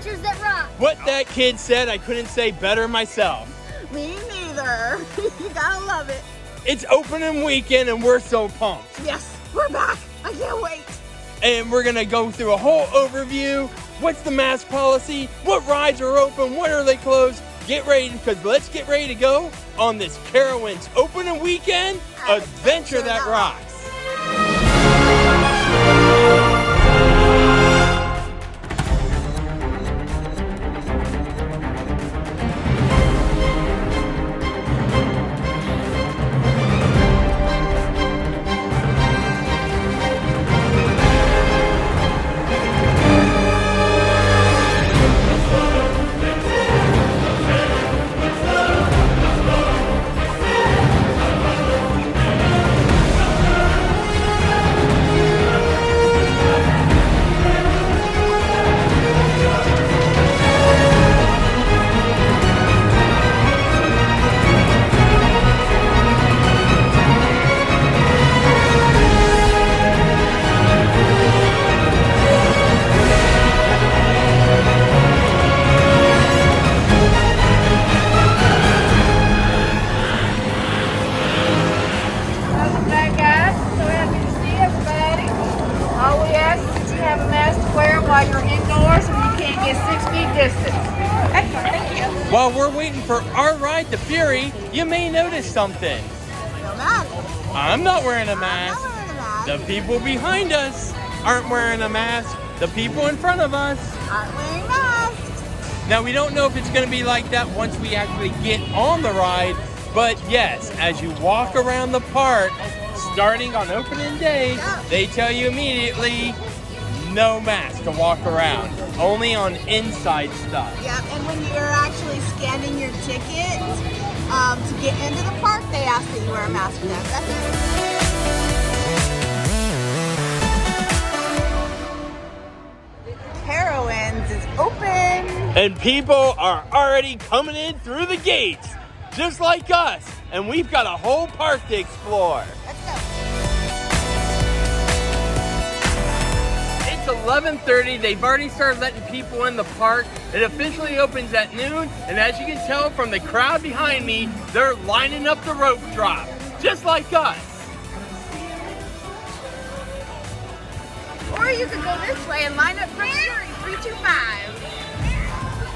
Adventures that rock. What that kid said, I couldn't say better myself. Me neither. You gotta love it. It's opening weekend and we're so pumped. Yes, we're back. I can't wait. And we're gonna go through a whole overview. What's the mask policy? What rides are open? When are they closed? Get ready, because let's get ready to go on this Carowinds opening weekend adventure that rocks. While you're indoors and you can't get 6 feet distance. Excellent, thank you. While we're waiting for our ride to Fury, you may notice something. No mask. I'm not wearing a mask. I'm not wearing a mask. The people behind us aren't wearing a mask. The people in front of us Aren't wearing masks. Now, we don't know if it's going to be like that once we actually get on the ride, but yes, as you walk around the park, starting on opening day, they tell you immediately, no mask to walk around, only on inside stuff. Yep, and when you're actually scanning your ticket to get into the park, they ask that you wear a mask for them. That's it. Carowinds is open. And people are already coming in through the gates, just like us, and we've got a whole park to explore. Let's go. It's 11:30. They've already started letting people in the park. It officially opens at noon, and as you can tell from the crowd behind me, they're lining up the rope drop, just like us. Or you could go this way and line up for Fury 325.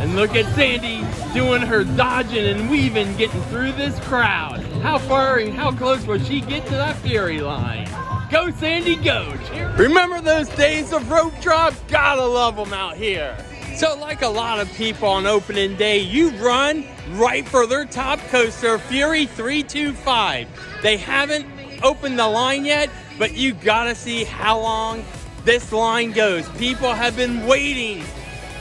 And look at Sandy doing her dodging and weaving, getting through this crowd. How far and how close will she get to that Fury line? Go, Sandy, go! Remember those days of rope drop? Gotta love them out here. So like a lot of people on opening day, you run right for their top coaster, Fury 325. They haven't opened the line yet, but you gotta see how long this line goes. People have been waiting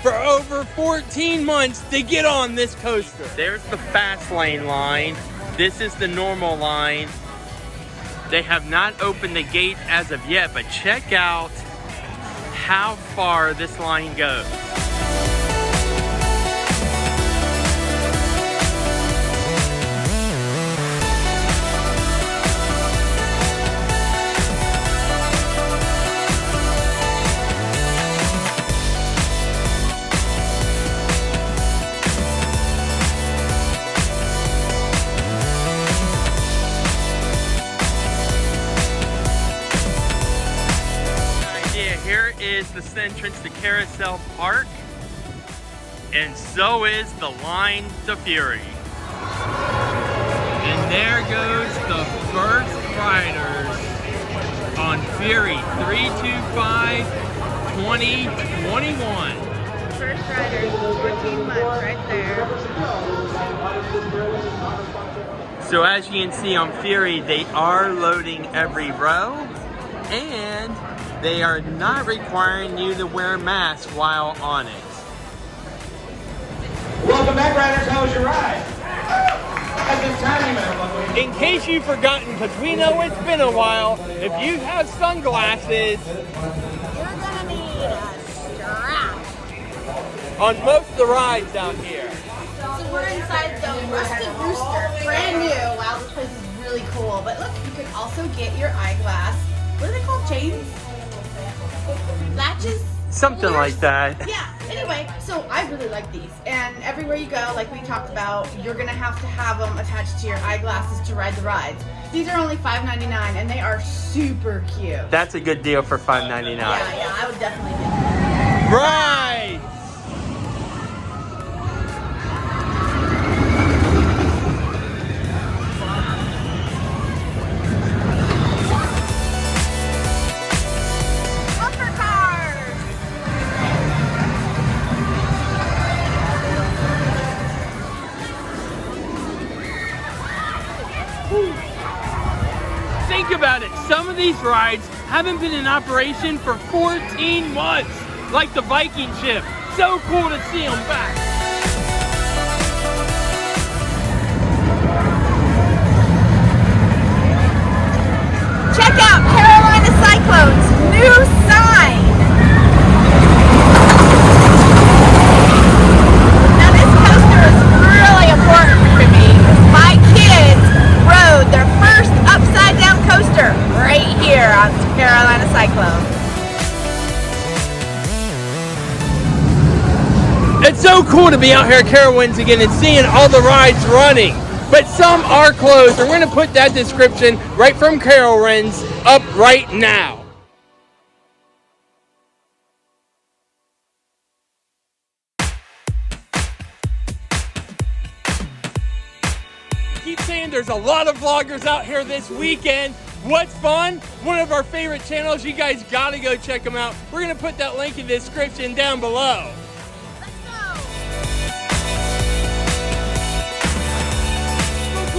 for over 14 months to get on this coaster. There's the fast lane line. This is the normal line. They have not opened the gate as of yet, but check out how far this line goes. Here is the entrance to Carousel Park, and so is the line to Fury. And there goes the first riders on Fury 325 2021. First riders, 14 months right there. So as you can see on Fury, they are loading every row, and they are not requiring you to wear masks while on it. Welcome back, riders. How was your ride? In case you've forgotten, because we know it's been a while, if you have sunglasses, You're gonna need a strap. on most of the rides out here. So we're inside the Rusted Rooster, brand new. Wow, this place is really cool. But look, you can also get your eyeglass. What are they called? Chains? Latches? Something like that. Yeah. Anyway, so I really like these, and everywhere you go, like we talked about, you're gonna have them attached to your eyeglasses to ride the rides. These are only $5.99, and they are super cute. That's a good deal for $5.99. Yeah, I would definitely get them. Right. Bumper cars. Think about it. Some of these rides haven't been in operation for 14 months, like the Viking ship. So cool to see them back. Check out Carolina Cyclone's new sign. Now this coaster is really important for me. My kids rode their first upside down coaster right here on Carolina Cyclone. It's so cool to be out here at Carowinds again and seeing all the rides running. But some are closed. We're going to put that description right from Carowinds up right now. Keep saying there's a lot of vloggers out here this weekend. What's fun? One of our favorite channels. You guys got to go check them out. We're going to put that link in the description down below.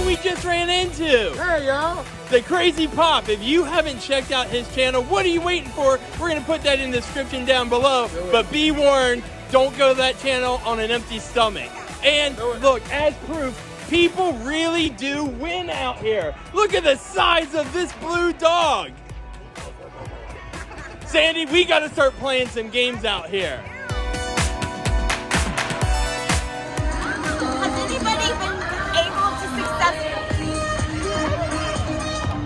We just ran into. Hey y'all. The Crazy Pop. If you haven't checked out his channel, what are you waiting for? We're going to put that in the description down below. But be warned, don't go to that channel on an empty stomach. And look, as proof, people really do win out here. Look at the size of this blue dog. Sandy, we got to start playing some games out here. Has anybody been able to successfully?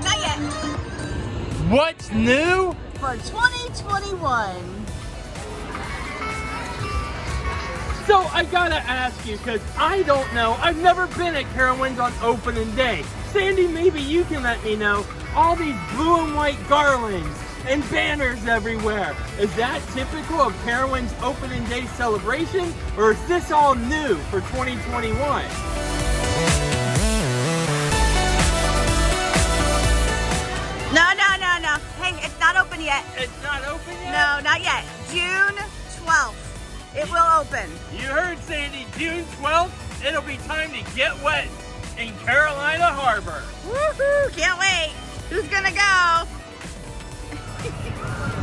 Not yet. What's new? For 2021. So I gotta ask you, because I don't know. I've never been at Carowinds on opening day. Sandy, maybe you can let me know. All these blue and white garlands and banners everywhere. Is that typical of Carowinds opening day celebration, or is this all new for 2021? No. Hey, it's not open yet. It's not open yet? No, not yet. June 12th. It will open. You heard Sandy, June 12th, it'll be time to get wet in Carolina Harbor. Woohoo! Can't wait. Who's gonna go?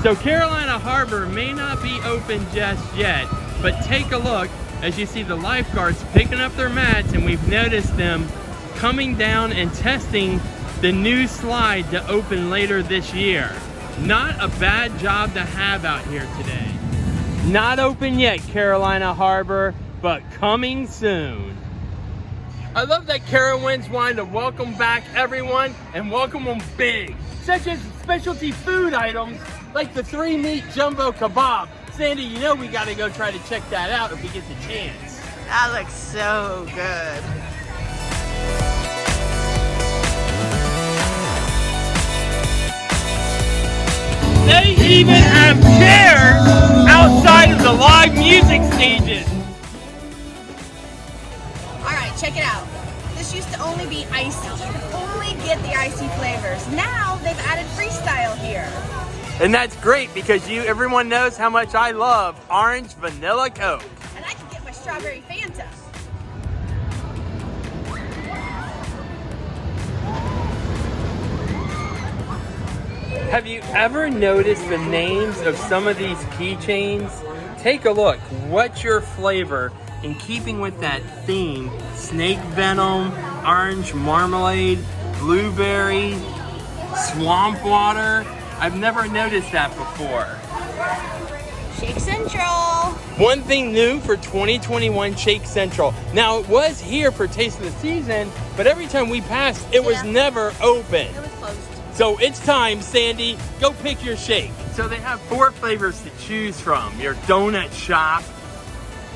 So Carolina Harbor may not be open just yet, but take a look as you see the lifeguards picking up their mats, and we've noticed them coming down and testing the new slide to open later this year. Not a bad job to have out here today. Not open yet, Carolina Harbor, but coming soon. I love that Carowinds wanted to welcome back everyone and welcome them big, such as specialty food items like the 3-meat jumbo kebab. Sandy, you know we gotta go try to check that out if we get the chance. That looks so good. They even have chairs outside of the live music stages. Alright, check it out. This used to only be icy. You could only get the icy flavors. Now they've added freestyle here. And that's great because everyone knows how much I love orange vanilla Coke. And I can get my strawberry Fanta. Have you ever noticed the names of some of these keychains? Take a look. What's your flavor in keeping with that theme? Snake venom, orange marmalade, blueberry, swamp water. I've never noticed that before. Shake Central. One thing new for 2021 Shake Central. Now it was here for Taste of the Season, but every time we passed, it was never open. It was closed. So it's time, Sandy, go pick your shake. So they have 4 flavors to choose from. Your donut shop,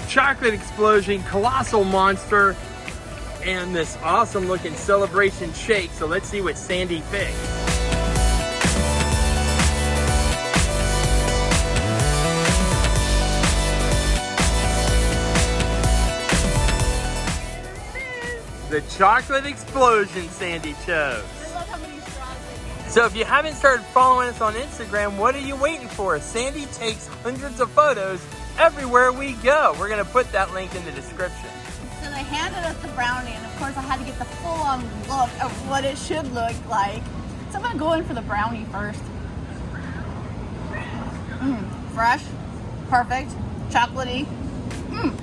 chocolate explosion, colossal monster, and this awesome looking celebration shake. So let's see what Sandy picked. The chocolate explosion Sandy chose. I love how many straws they use. So if you haven't started following us on Instagram, what are you waiting for? Sandy takes hundreds of photos everywhere we go. We're gonna put that link in the description. So they handed us the brownie, and of course I had to get the full-on look of what it should look like. So I'm gonna go in for the brownie first. Fresh, perfect, chocolatey,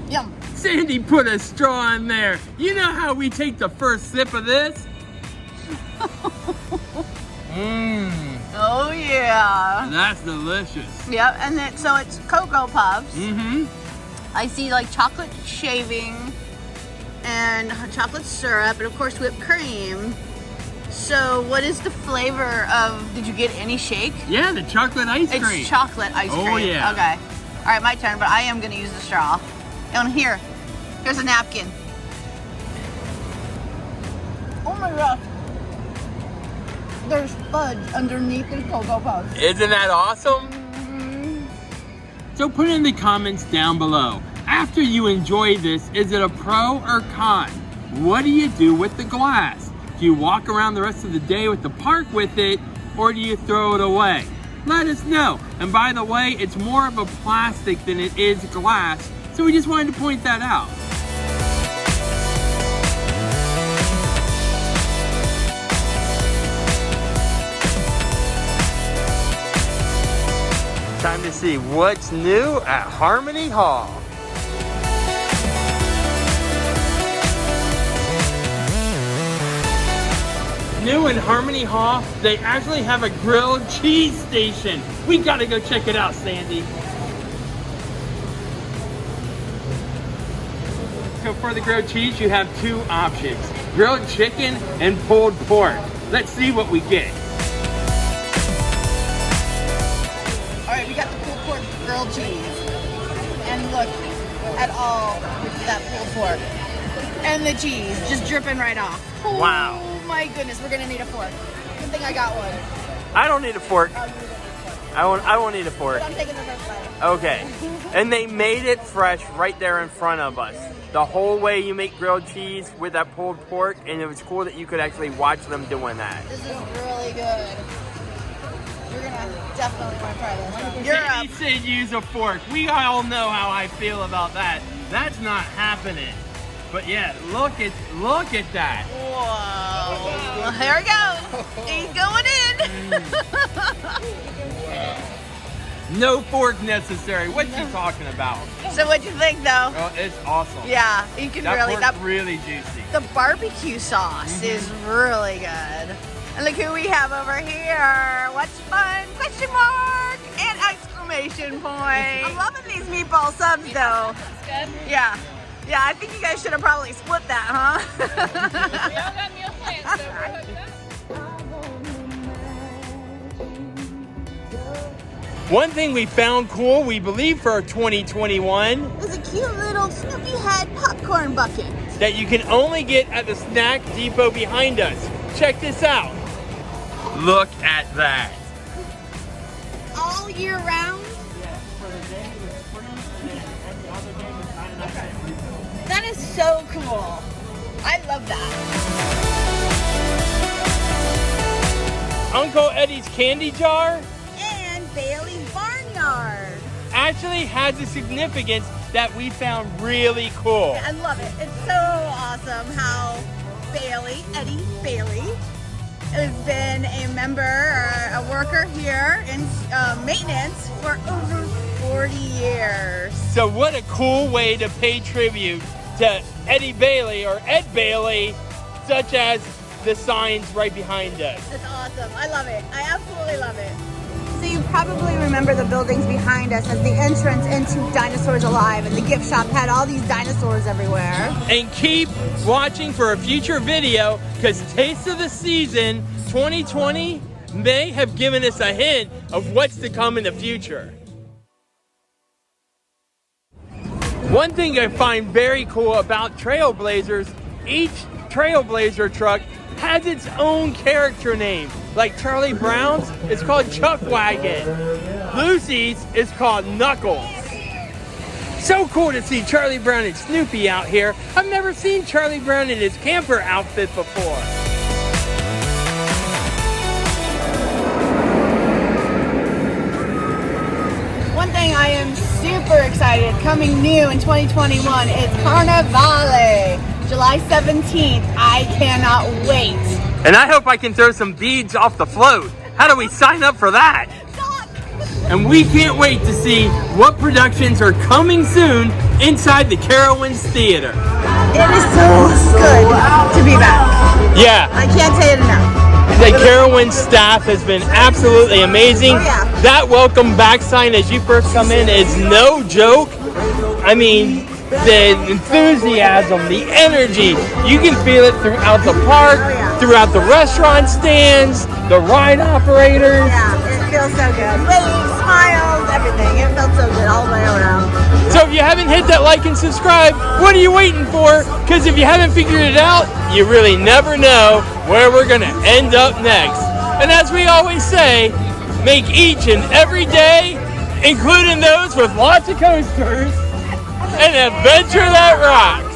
yum. Sandy put a straw in there. You know how we take the first sip of this? Oh yeah. That's delicious. Yep, and then so it's Cocoa Puffs. Mm-hmm. I see like chocolate shaving and chocolate syrup, and of course whipped cream. So what is the flavor of, did you get any shake? Yeah, the chocolate ice cream. It's chocolate ice cream. Oh yeah. Okay. All right, my turn, but I am gonna use the straw. And here's a napkin. Oh my gosh. There's fudge underneath the Cocoa Puffs. Isn't that awesome? So put in the comments down below. After you enjoy this, is it a pro or con? What do you do with the glass? Do you walk around the rest of the day with the park with it, or do you throw it away? Let us know. And by the way, it's more of a plastic than it is glass, so we just wanted to point that out. Time to see what's new at Harmony Hall. New in Harmony Hall, they actually have a grilled cheese station. We gotta go check it out, Sandy. So for the grilled cheese, you have 2 options. Grilled chicken and pulled pork. Let's see what we get. All right, we got the pulled pork grilled cheese. And look at all that pulled pork. And the cheese just dripping right off. Wow. Oh my goodness, we're gonna need a fork. Good thing I got one. I don't need a fork. Oh, you need a fork. I won't need a fork. But I'm taking the first bite. Okay. And they made it fresh right there in front of us. The whole way you make grilled cheese with that pulled pork, and it was cool that you could actually watch them doing that. This is really good. You're gonna definitely want to try this. You're up. He said use a fork. We all know how I feel about that. That's not happening. But yeah, look at that. Whoa. Well, here we go. He's going in. No fork necessary. What's he talking about? So what'd you think though? Oh, it's awesome. Yeah, you can That really, pork's really juicy. the barbecue sauce is really good. And look who we have over here. What's fun? Question mark and exclamation point. I'm loving these meatball subs though. That's good. Yeah. Yeah, I think you guys should have probably split that, huh? We all got meal plans, so we're hooked up. One thing we found cool, we believe for 2021, There's a cute little Snoopy head popcorn bucket. that you can only get at the snack depot behind us. Check this out. Look at that. All year round? That is so cool. I love that. Uncle Eddie's candy jar And Bailey's Barnyard. actually has a significance that we found really cool. I love it. It's so awesome how Eddie Bailey, has been a member or a worker here in maintenance for over 40 years. So what a cool way to pay tribute to Eddie Bailey or Ed Bailey, such as the signs right behind us. It's awesome. I love it. I absolutely love it. So you probably remember the buildings behind us as the entrance into Dinosaurs Alive, and the gift shop had all these dinosaurs everywhere. And keep watching for a future video, because Taste of the Season 2020 may have given us a hint of what's to come in the future. One thing I find very cool about Trailblazers, each Trailblazer truck has its own character name. Like Charlie Brown's, it's called Chuckwagon. Lucy's is called Knuckles. So cool to see Charlie Brown and Snoopy out here. I've never seen Charlie Brown in his camper outfit before. One thing I am super excited, coming new in 2021, is Carnivale, July 17th. I cannot wait. And I hope I can throw some beads off the float. How do we sign up for that? And we can't wait to see what productions are coming soon inside the Carowinds Theater. It is so good to be back. Yeah. I can't say it enough. The Carowinds staff has been absolutely amazing. Oh, yeah. That welcome back sign as you first come in is no joke. I mean, the enthusiasm, the energy, you can feel it throughout the park, Oh, yeah. throughout the restaurant stands, the ride operators. Yeah, it feels so good. Waves, smiles, everything. It felt so good all the way around. So if you haven't hit that like and subscribe, what are you waiting for? Because if you haven't figured it out, you really never know where we're going to end up next. And as we always say, make each and every day, including those with lots of coasters, an adventure that rocks.